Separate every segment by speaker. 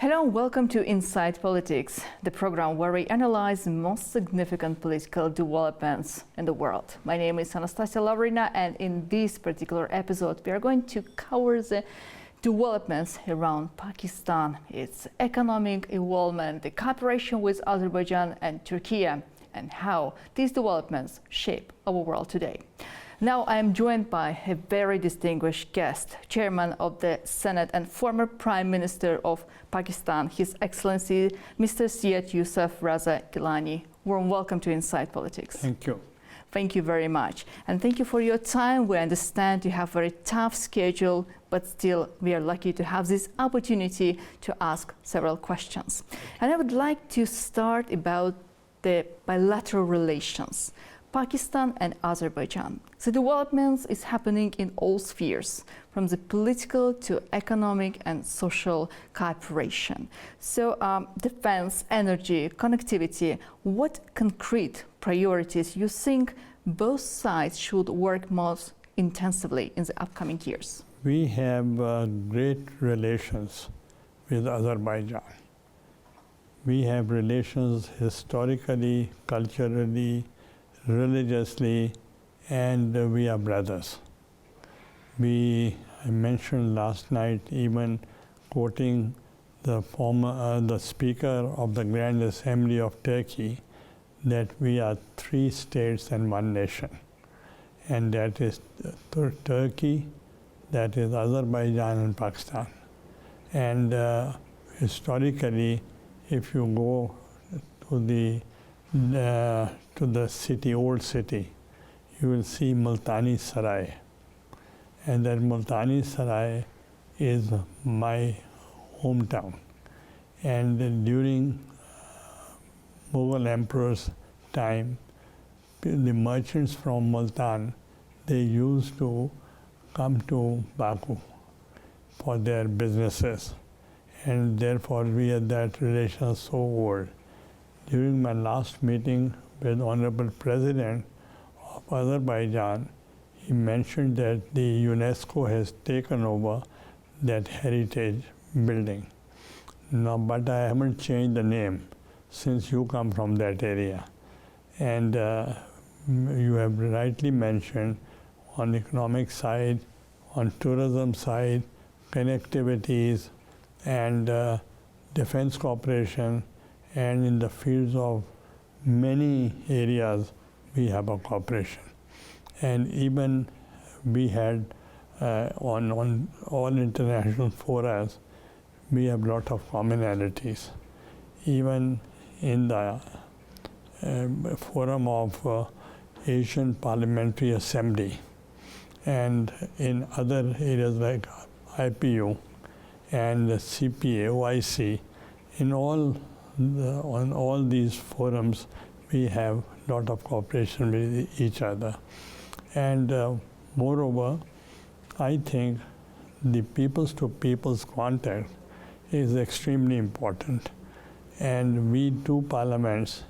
Speaker 1: Hello and welcome to Inside Politics, the program where we analyze the most significant political developments in the world. My name is Anastasiya Lavrina, and in this particular episode we are going to cover the developments around Pakistan, its economic involvement, the cooperation with Azerbaijan and Turkey, and how these developments shape our world today. Now I am joined by a very distinguished guest, Chairman of the Senate and former Prime Minister of Pakistan, His Excellency Mr. Syed Yousuf Raza Gillani. Warm welcome to Inside Politics.
Speaker 2: Thank you.
Speaker 1: Thank you very much. And thank you for your time. We understand you have a very tough schedule, but still we are lucky to have this opportunity to ask several questions. And I would like to start about the bilateral relations. Pakistan and Azerbaijan. The developments is happening in all spheres, from the political to economic and social cooperation. So defense, energy, connectivity, what concrete priorities you think both sides should work most intensively in the upcoming years?
Speaker 2: We have great relations with Azerbaijan. We have relations historically, culturally, religiously, and we are brothers. I mentioned last night, even quoting the Speaker of the Grand Assembly of Turkey, that we are three states and one nation. And that is Turkey, that is Azerbaijan and Pakistan. And historically, if you go to the city, old city, you will see Multani Sarai. And that Multani Sarai is my hometown. And during Mughal Emperor's time, the merchants from Multan, they used to come to Baku for their businesses. And therefore we had that relation so old. During my last meeting with Honorable President of Azerbaijan, he mentioned that the UNESCO has taken over that heritage building. Now, but I haven't changed the name since you come from that area. And you have rightly mentioned on economic side, on tourism side, connectivities, and defense cooperation, and in the fields of many areas we have a cooperation. And even we had on all international forums, we have a lot of commonalities. Even in the forum of Asian Parliamentary Assembly, and in other areas like IPU and CPA, OIC, on all these forums, we have a lot of cooperation with each other. And moreover, I think the peoples-to-peoples contact is extremely important. And we two parliaments,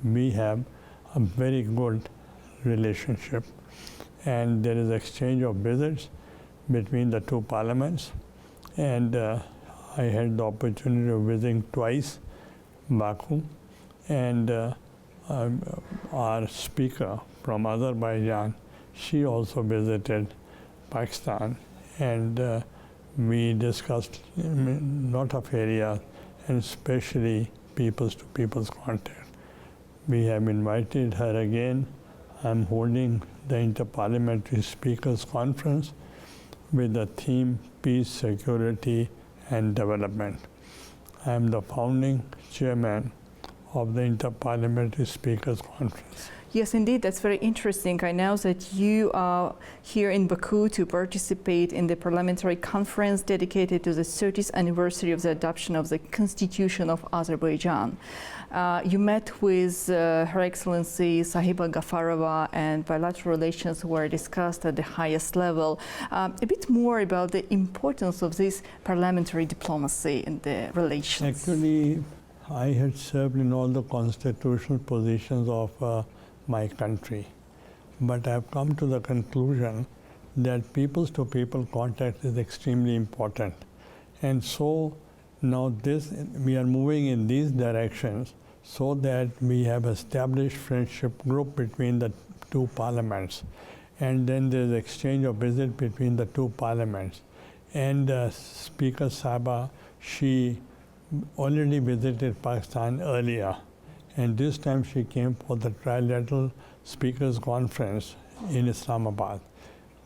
Speaker 2: we have a very good relationship. And there is exchange of visits between the two parliaments. And I had the opportunity of visiting twice Baku, and our speaker from Azerbaijan, she also visited Pakistan, and we discussed a lot of areas, and especially peoples-to-peoples contact. We have invited her again. I'm holding the Interparliamentary Speakers Conference with the theme Peace, Security and Development. I am the founding chairman of the Interparliamentary Speakers Conference.
Speaker 1: Yes, indeed, that's very interesting. I know that you are here in Baku to participate in the parliamentary conference dedicated to the 30th anniversary of the adoption of the Constitution of Azerbaijan. You met with Her Excellency Sahiba Gafarova, and bilateral relations were discussed at the highest level. A bit more about the importance of this parliamentary diplomacy in the relations.
Speaker 2: Actually, I had served in all the constitutional positions of my country, but I have come to the conclusion that peoples-to-people contact is extremely important. And so Now we are moving in these directions so that we have established friendship group between the two parliaments. And then there's exchange of visit between the two parliaments. And Speaker Saba, she already visited Pakistan earlier. And this time she came for the trilateral speakers conference in Islamabad.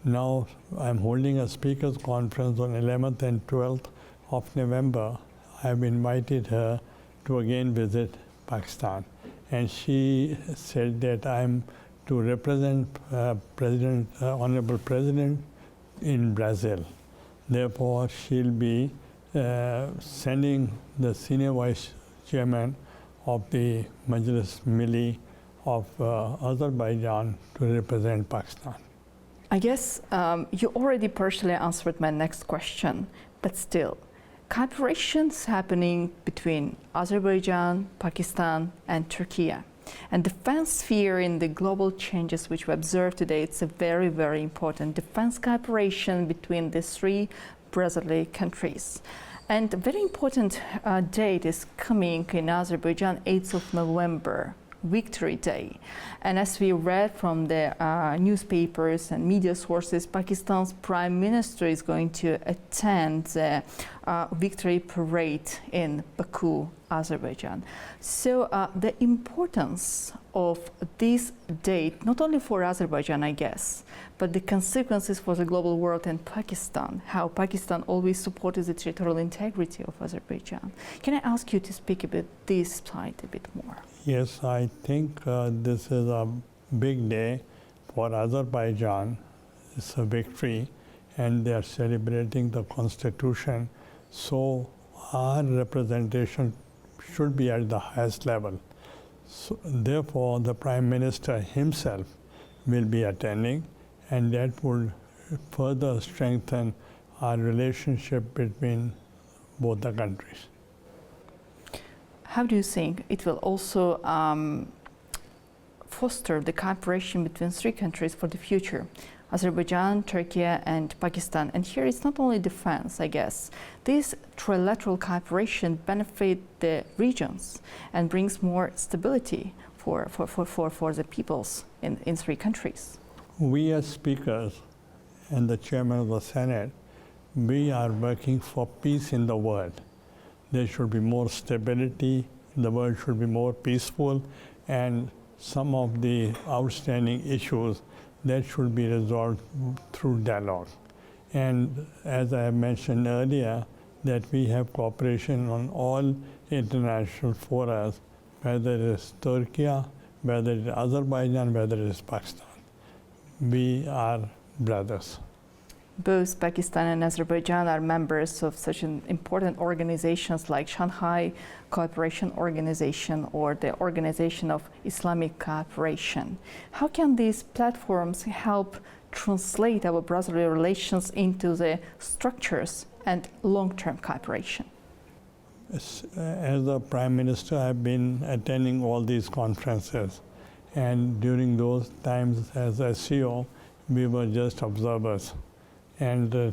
Speaker 2: Now I'm holding a speakers conference on 11th and 12th of November. I've invited her to again visit Pakistan. And she said that I'm to represent Honorable President in Brazil. Therefore, she'll be sending the senior vice chairman of the Majlis Milli of Azerbaijan to represent Pakistan.
Speaker 1: I guess you already partially answered my next question, but still, cooperation's happening between Azerbaijan, Pakistan, and Turkey. And defense sphere in the global changes which we observe today, it's a very, very important defense cooperation between these three brotherly countries. And a very important date is coming in Azerbaijan, 8th of November, Victory Day. And as we read from the newspapers and media sources, Pakistan's Prime Minister is going to attend the victory parade in Baku, Azerbaijan. So the importance of this date, not only for Azerbaijan, I guess, but the consequences for the global world and Pakistan, how Pakistan always supported the territorial integrity of Azerbaijan. Can I ask you to speak about this side a bit more?
Speaker 2: Yes, I think this is a big day for Azerbaijan. It's a victory, and they are celebrating the constitution. So our representation should be at the highest level. So, therefore, the Prime Minister himself will be attending, and that will further strengthen our relationship between both the countries.
Speaker 1: How do you think it will also foster the cooperation between three countries for the future? Azerbaijan, Turkey, and Pakistan. And here it's not only defense, I guess. This trilateral cooperation benefits the regions and brings more stability for the peoples in three countries.
Speaker 2: We as speakers and the chairman of the Senate, we are working for peace in the world. There should be more stability, the world should be more peaceful, and some of the outstanding issues that should be resolved through dialogue. And as I mentioned earlier, that we have cooperation on all international forums, whether it is Turkey, whether it is Azerbaijan, whether it is Pakistan. We are brothers.
Speaker 1: Both Pakistan and Azerbaijan are members of such an important organizations like Shanghai Cooperation Organization or the Organization of Islamic Cooperation. How can these platforms help translate our brotherly relations into the structures and long-term cooperation?
Speaker 2: As the Prime Minister, I've been attending all these conferences, and during those times as SCO, we were just observers. And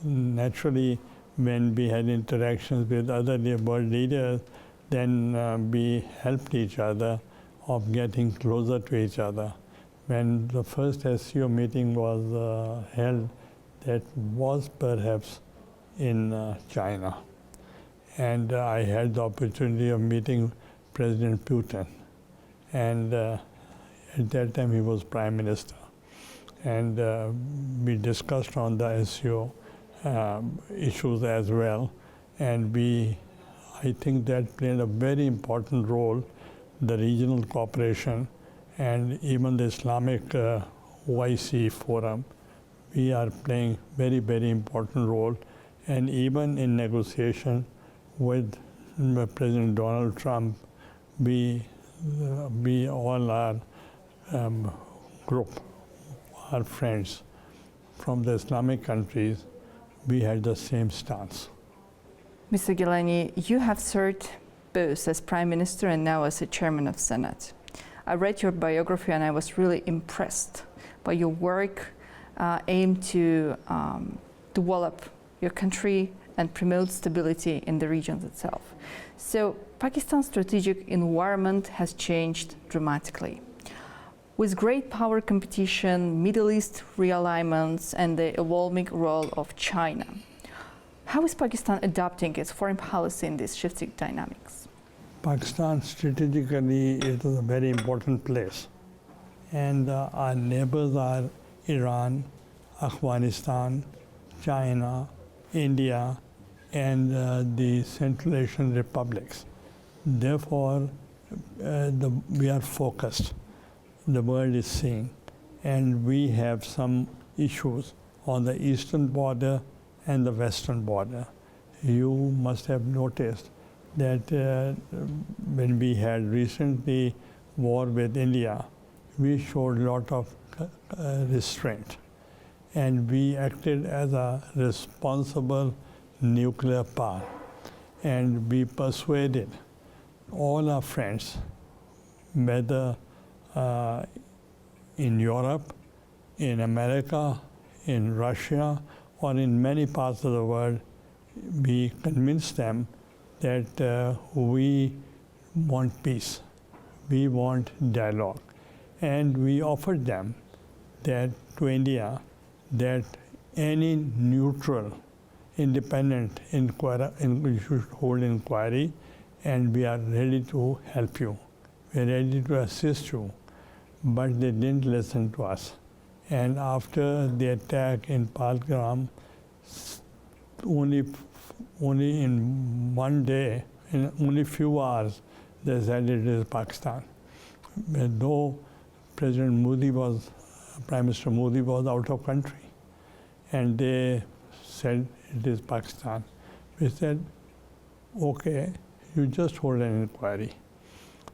Speaker 2: naturally, when we had interactions with other world leaders, then we helped each other of getting closer to each other. When the first SCO meeting was held, that was perhaps in China. And I had the opportunity of meeting President Putin. And at that time, he was Prime Minister. And we discussed on the SCO issues as well. And I think that played a very important role, the regional cooperation and even the Islamic OIC forum. We are playing very, very important role. And even in negotiation with President Donald Trump, we all are group. Our friends from the Islamic countries, we had the same stance.
Speaker 1: Mr. Gillani, you have served both as Prime Minister and now as a Chairman of Senate. I read your biography and I was really impressed by your work aimed to develop your country and promote stability in the region itself. So Pakistan's strategic environment has changed dramatically. With great power competition, Middle East realignments, and the evolving role of China, how is Pakistan adapting its foreign policy in these shifting dynamics?
Speaker 2: Pakistan strategically is a very important place, and our neighbors are Iran, Afghanistan, China, India, and the Central Asian republics. Therefore, we are focused. The world is seeing, and we have some issues on the eastern border and the western border. You must have noticed that when we had recently war with India, we showed a lot of restraint, and we acted as a responsible nuclear power, and we persuaded all our friends, whether in Europe, in America, in Russia, or in many parts of the world, we convinced them that we want peace, we want dialogue. And we offered them that to India that any neutral, independent inquiry, you should hold inquiry, and we are ready to help you. We are ready to assist you. But they didn't listen to us. And after the attack in Pahalgam, only in one day, in only few hours, they said it is Pakistan. Though Prime Minister Modi was out of country, and they said it is Pakistan. We said, okay, you just hold an inquiry,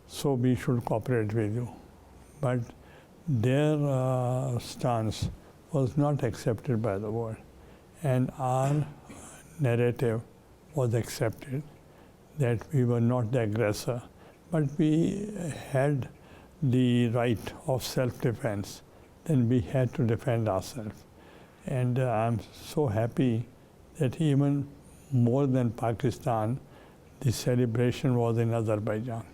Speaker 2: so we should cooperate with you. But their stance was not accepted by the world, and our narrative was accepted, that we were not the aggressor, but we had the right of self-defense, then we had to defend ourselves. And I'm so happy that even more than Pakistan, the celebration was in Azerbaijan.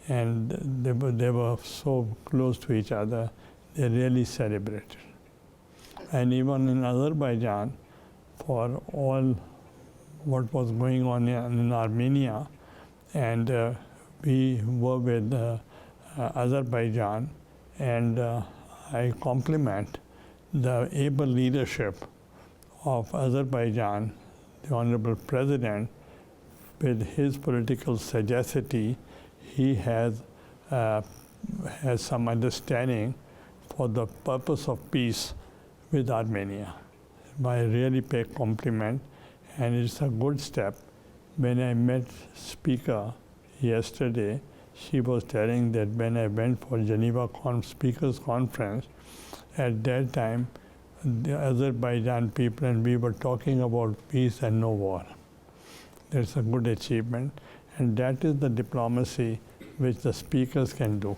Speaker 2: And they were so close to each other, they really celebrated. And even in Azerbaijan, for all what was going on in Armenia, and we were with Azerbaijan, and I compliment the able leadership of Azerbaijan, the Honorable President. With his political sagacity, he has some understanding for the purpose of peace with Armenia. I really pay compliment, and it's a good step. When I met Speaker yesterday, she was telling that when I went for Geneva Speakers Conference, at that time, the Azerbaijan people and we were talking about peace and no war. That's a good achievement, and that is the diplomacy which the speakers can do.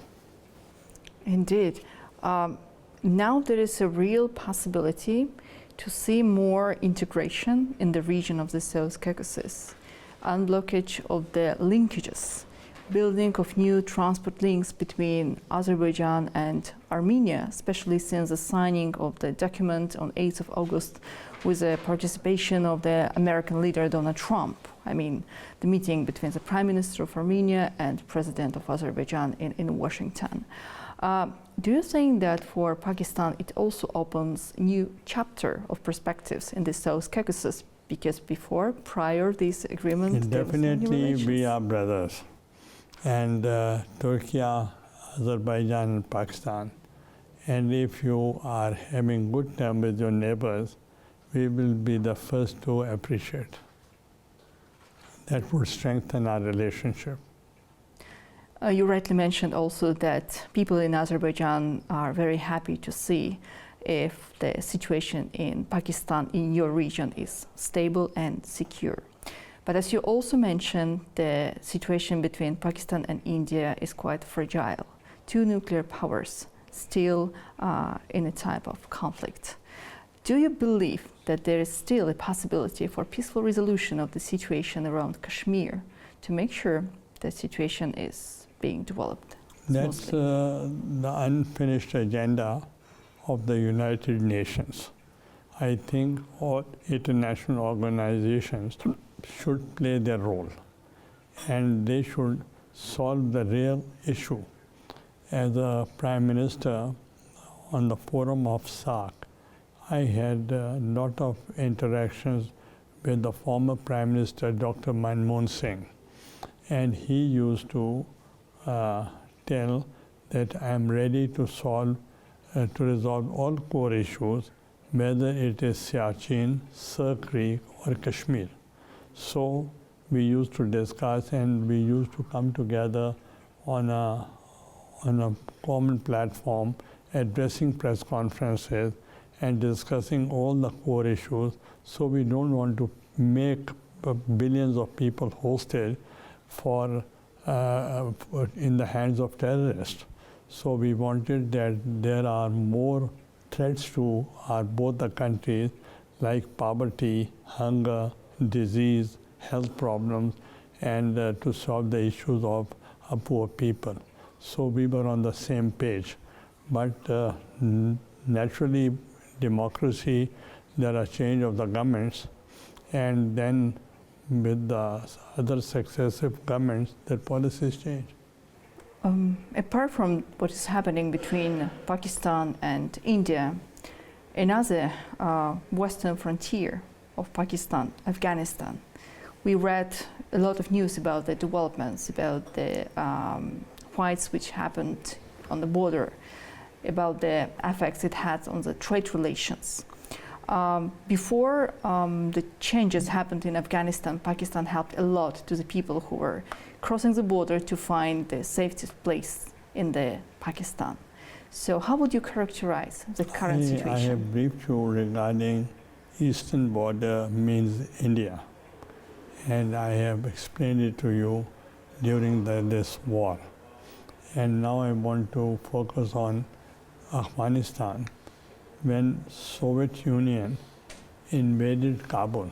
Speaker 1: Indeed. Now there is a real possibility to see more integration in the region of the South Caucasus, unblockage of the linkages, building of new transport links between Azerbaijan and Armenia, especially since the signing of the document on 8th of August with the participation of the American leader Donald Trump. I mean, the meeting between the Prime Minister of Armenia and President of Azerbaijan in Washington. Do you think that for Pakistan it also opens a new chapter of perspectives in the South Caucasus? Because prior this agreement,
Speaker 2: definitely we are brothers. And Turkey, Azerbaijan, and Pakistan. And if you are having good terms with your neighbors, we will be the first to appreciate. That would strengthen our relationship.
Speaker 1: You rightly mentioned also that people in Azerbaijan are very happy to see if the situation in Pakistan, in your region, is stable and secure. But as you also mentioned, the situation between Pakistan and India is quite fragile. Two nuclear powers still in a type of conflict. Do you believe that there is still a possibility for peaceful resolution of the situation around Kashmir to make sure the situation is being developed
Speaker 2: That's
Speaker 1: smoothly?
Speaker 2: the unfinished agenda of the United Nations. I think all international organizations should play their role, and they should solve the real issue. As a Prime Minister on the forum of SAARC, I had a lot of interactions with the former Prime Minister Dr. Manmohan Singh, and he used to tell that I am ready to resolve all core issues, whether it is Siachen, Sir Creek, or Kashmir. So we used to discuss, and we used to come together on a common platform, addressing press conferences and discussing all the core issues. So we don't want to make billions of people hostage in the hands of terrorists. So we wanted that there are more threats to both the countries, like poverty, hunger, disease, health problems, and to solve the issues of poor people. So we were on the same page. But naturally, democracy, there are change of the governments, and then with the other successive governments, their policies change.
Speaker 1: Apart from what is happening between Pakistan and India, another western frontier of Pakistan, Afghanistan, we read a lot of news about the developments, about the fights which happened on the border, about the effects it had on the trade relations. Before the changes happened in Afghanistan, Pakistan helped a lot to the people who were crossing the border to find the safest place in the Pakistan. So how would you characterize the current situation?
Speaker 2: I have briefed you regarding eastern border means India, and I have explained it to you during this war. And now I want to focus on Afghanistan. When Soviet Union invaded Kabul,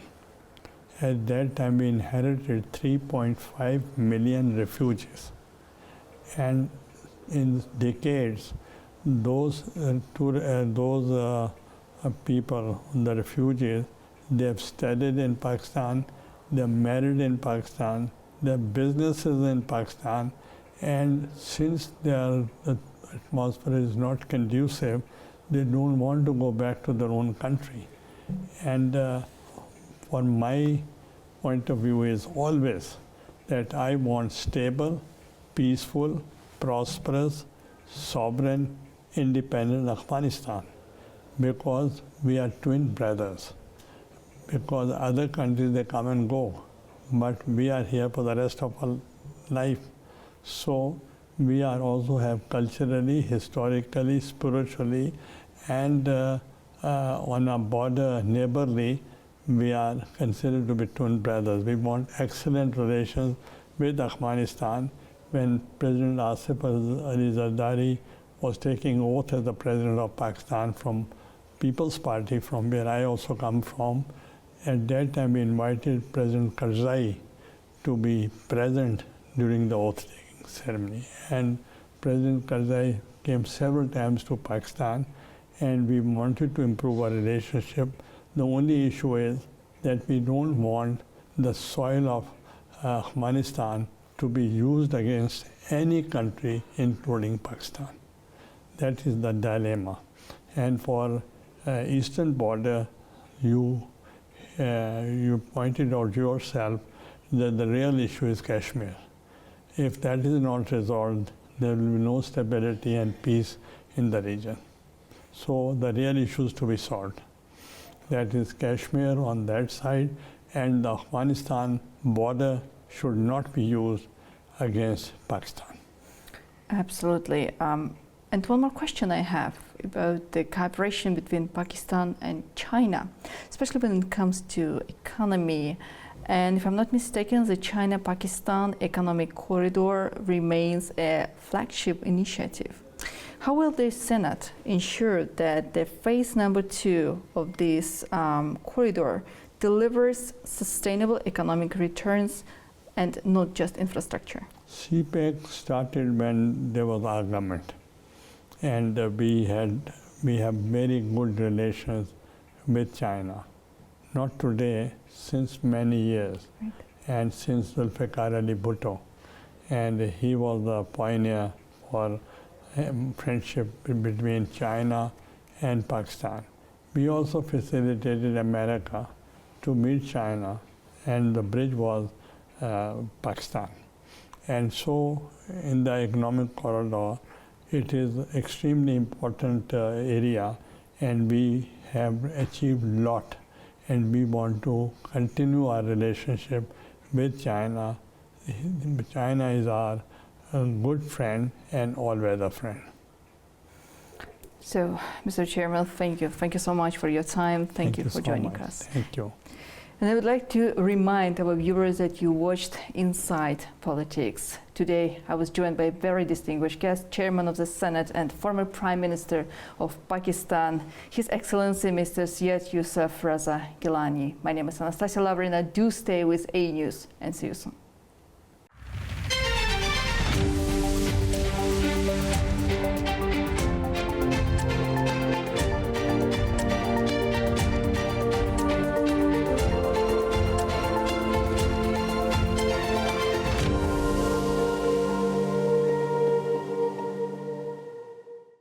Speaker 2: at that time we inherited 3.5 million refugees. And in decades, those people, the refugees, they have studied in Pakistan, they are married in Pakistan, they have businesses in Pakistan, and since the atmosphere is not conducive, they don't want to go back to their own country. And for my point of view is always that I want stable, peaceful, prosperous, sovereign, independent Afghanistan, because we are twin brothers. Because other countries, they come and go, but we are here for the rest of our life. So we are also have culturally, historically, spiritually, and on a border neighborly, we are considered to be twin brothers. We want excellent relations with Afghanistan. When President Asif Ali Zardari was taking oath as the President of Pakistan from People's Party, from where I also come from, at that time we invited President Karzai to be present during the oath-taking ceremony. And President Karzai came several times to Pakistan, and we wanted to improve our relationship. The only issue is that we don't want the soil of Afghanistan to be used against any country, including Pakistan. That is the dilemma. And for eastern border, you pointed out yourself that the real issue is Kashmir. If that is not resolved, there will be no stability and peace in the region. So the real issues to be solved. That is Kashmir on that side, and the Afghanistan border should not be used against Pakistan.
Speaker 1: Absolutely. And one more question I have about the cooperation between Pakistan and China, especially when it comes to economy. And if I'm not mistaken, the China-Pakistan Economic Corridor remains a flagship initiative. How will the Senate ensure that the phase number 2 of this corridor delivers sustainable economic returns and not just infrastructure?
Speaker 2: CPEC started when there was argument, and we have very good relations with China. Not today, since many years,
Speaker 1: Right.
Speaker 2: and since Zulfikar Ali Bhutto, and he was the pioneer for friendship between China and Pakistan. We also facilitated America to meet China, and the bridge was Pakistan. And so in the economic corridor, it is extremely important area, and we have achieved a lot, and we want to continue our relationship with China. China is our good friend and all-weather friend.
Speaker 1: So, Mr. Chairman, thank you. Thank you so much for your time. Thank you for
Speaker 2: so
Speaker 1: joining
Speaker 2: much.
Speaker 1: us.
Speaker 2: Thank you.
Speaker 1: And I would like to remind our viewers that you watched Inside Politics. Today, I was joined by a very distinguished guest, Chairman of the Senate and former Prime Minister of Pakistan, His Excellency Mr. Syed Yousuf Raza Gillani. My name is Anastasiya Lavrina. Do stay with A News and see you soon.